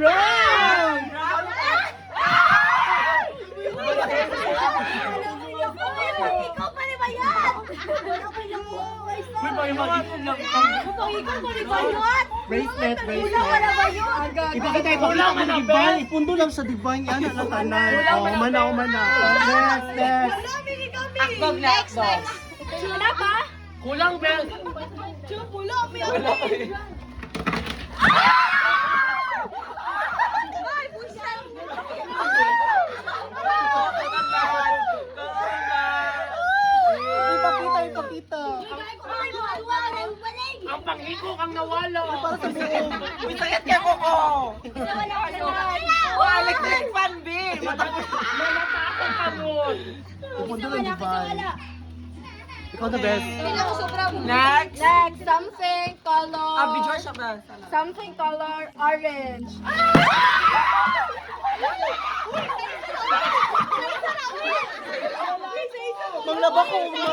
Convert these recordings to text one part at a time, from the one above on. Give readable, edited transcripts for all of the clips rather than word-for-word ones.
Brown! Ikaw pa rin ba yan? Uy, baka yung magiging lang. Ikaw pa rin ba yan? Bracelet, Wala bracelet. ba yun? Ipakita mo ng divine. Ipundo lang sa divine yan. Alam ka na. Mana. Next. Akbog na akbog. Wala pa? Kulang, Bel. Wala pa yan. Ay, busan. Ipakita. Ang pangiko kang nawala. Para sa buong. Uy, sakit kaya ko ko. Wala Electric fan, Bill. Malata akong pangod. Ipundo lang divine. Ikaw the best. Next. Next, something color. George siya ba? Something color orange. Maglaba ko mo.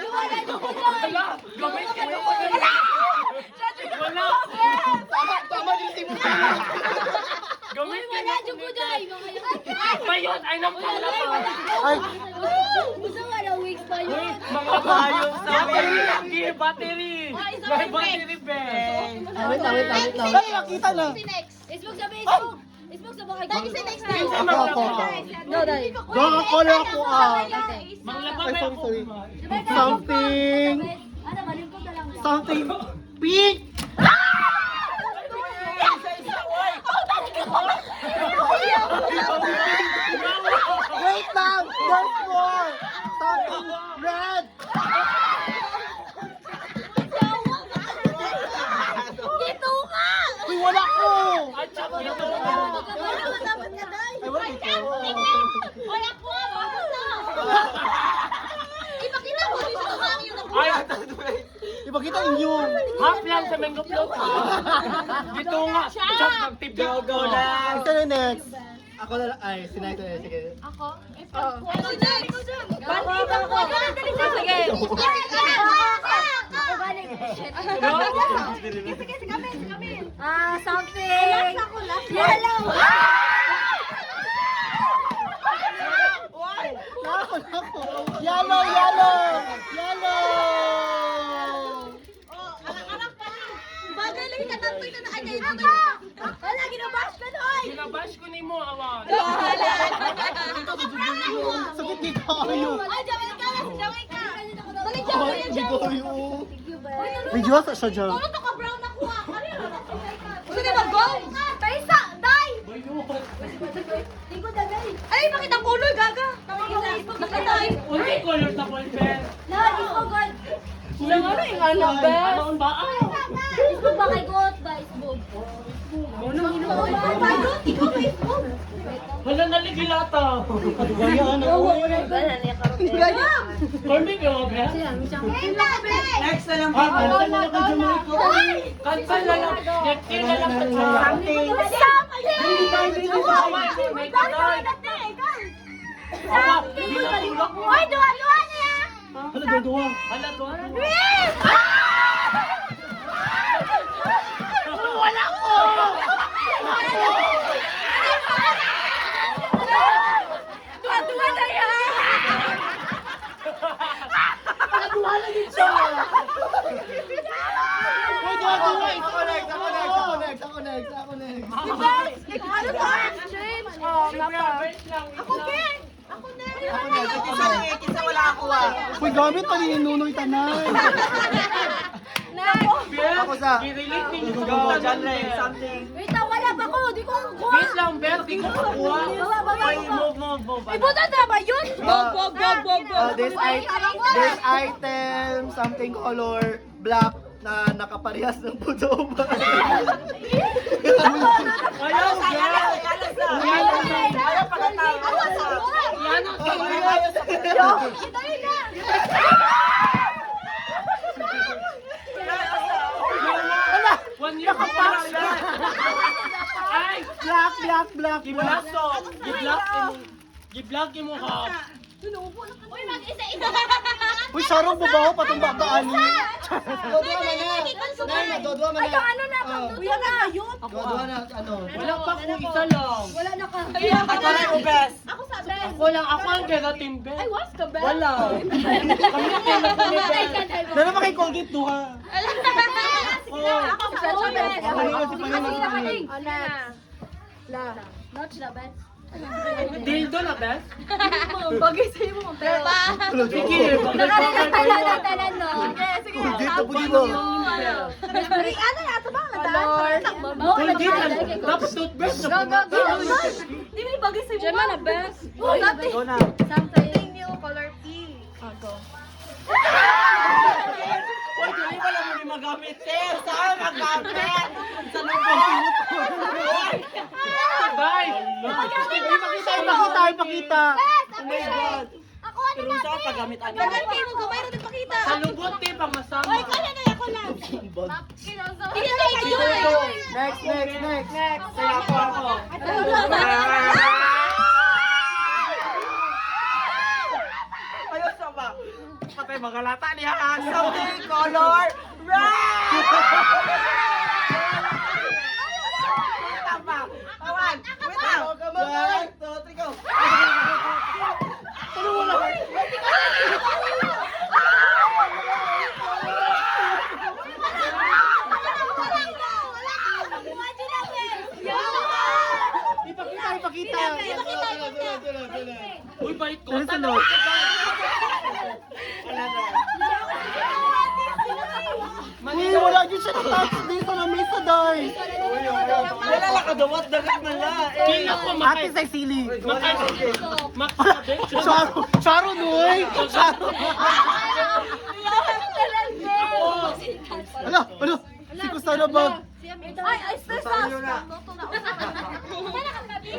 Wala. Gawin ka na wala. Tama din si mo. Gawin ka na ba yun? Ay, nampalapa. Ay, Mga bayo sa battery. Battery. May battery, Ben. wait lang. Ay, nakita na. Facebook sa Facebook. Facebook sa bahay. Dali sa next time. Ako. No, dali. Dong ako lang ako Manglaba Ay, ba sorry. ako? Something. Ano, malingkod na lang. Something pink. Wait lang. There's more. Something red. Dito ka! Uy, wala ko. At saka ito. Wala ka dapat ka, Day. Ay, wala ito. Wala ko! Bakit na? Ipakita mo dito sa hangin yung Ay, Ipakita ninyo. half lang sa mango float. Dito nga. Chop ng tibig ko na. Ito na next. Ako na lang. Ay, sinay ko na. Sige. Ako? Ikaw dyan! Ikaw dyan! Balik ako! Sige! Ako balik! Sige, sige, kami! Something! Yellow! Yellow. Magaling ka tantoy na ay kayo ito. Wala, ginabash ka doy! Ginabash ko ni mo, awan. Sakit ni kayo. Ay, Jamaica ka! Jamaica ka! Balik Ay, Jamaica hindi dyan! ko kayo. Video sa siya dyan. Pumunta ka brown na kuha! Sige ba, go! Paisa! Day! Lingkod na, Day! Ay, makita ang color, gaga! Nakita! Hindi color sa ballpen. Lagi ko, God! Kulang ano yung ano, Ben? Ano ba? Facebook ba kay God? Ba, Facebook? Ikaw, Facebook? Hala, naligilata. Gaya, ano? Gaya! Corby ka mo, Ben? Next na lang. Cancel na lang kay Jamaica. Cancel na lang. Next year na lang sa something. Uy, duwa-duwa niya! Hala, dodua. Hala, to. Wala ko! Duwa-duwa na yan! Wala din siya. Wait, dodua. Ako next. Ano to? Exchange? Oh, Wait lang. Ako, Ken! Ako na! Kisa wala ako ah. Uy, gamit pa ni Nunoy Tanay. Ako sa- I-relate ninyo. Go, genre, something. Wait lang, wala pa ko! Di ko kuha! Wait lang, Ben. Di ko makuha. Baba. Ay, move. Ibutan na ba yun? This item, something color black na nakaparehas ng puso ba? Ayaw, Ben. Yan ang Dali na! One year ka pa lang yan. Ay! Black. Giblock to. Giblock mo ha. Uy, mag-isa-isa! Uy, sarong babaho, patumba ka, ani. Dodua man na. Dodua man na. Ay, ano na? Kuya na. Dodua na, ano. Wala pa ko isa lang. Wala na ka. Pare ko best. Ako sa best. Ako lang, ako ang keratin best. Ay, was ka best? Wala. Kami na best. Dala ba kay Colgate duha? Ako sa best. Kanina si Panay. Ana. La. Not the best. Dildo na best? Bagay sa'yo mo, pero. Sige, Talan, no? Sige, Colgate, tapunin mo. ano na? Ito ba? Color. Colgate na. Tapos toothbrush na pumunta. Di ba yung bagay sa'yo mo? Diyan na best. Something. Go na. Something new color pink. Ako. Uy, dili wala mo ni magamit, sir. Saan magamit? Sa lubong. Bye. Ipakita. Oh my God. Ako ano Pero na? saan pagamit ano? Bagay kayo mo, gamay rin pakita. Sa lubot, te, pang masama. Oy, kaya na ako lang. Hindi na kayo. Next. Kaya ako. Ayos na ba? Patay mga lata niya. Something color red! Tama. Awan. Wait lang. One, two, three, go. Ano wala? Ipakita. Uy, bait ko. Ano sunod? Uy, wala dyan siya na-touch dito na mesa, Day. Wala lang kadawat dagat na la. Kaya ko Ate Cecily. makakabit. Charo, Noy. Charo. Ano? Si Kusana ba? Ay, stress na.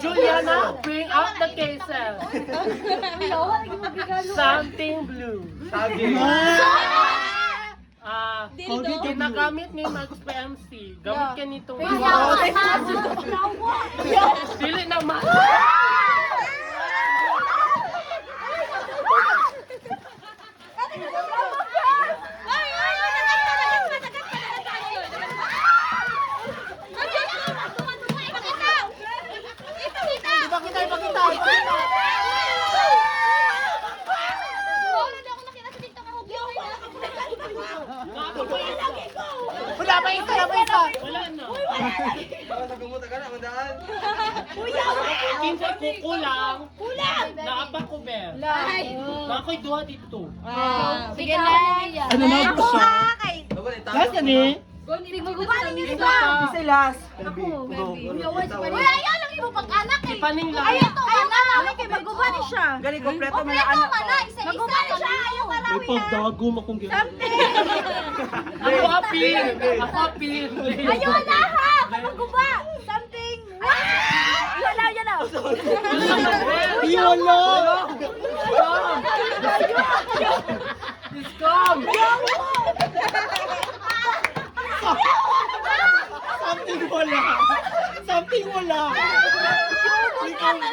Juliana, bring out the cases. Something blue. Ginagamit ni Max PMC. Gamit ka nitong dili naman. Wala pa isa. Wala na. Baka nagumuta ka na, mandaan. Kinsa kukulang. Naapa ko ber. Nakoy duha dito. Sige na. Ano na po siya? Last yan eh. Isa last. Uy, ayaw lang yung pag-anak eh. Ipaning lang. Ayaw to, anak. Kay maguba ni siya. Gali kompleto mo Kompleto man na, isa-isa ni siya. Ayaw May malawin na. pagdago mo kung gano'n. Ako apil. Ako apil. Ayaw na ha. Kay maguba. Something. Wala yan ah. Wala. Discom. Something wala. Ikaw na.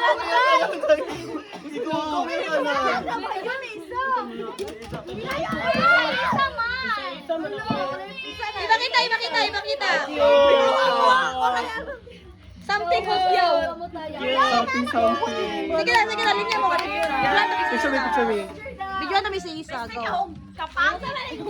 Yun isa. Ayaw isa man. Isa man ako. Ipakita. Something hopyaw. Something. Sige na, linya mo. Picture me. Bigyan na may isa. Go. Kapang.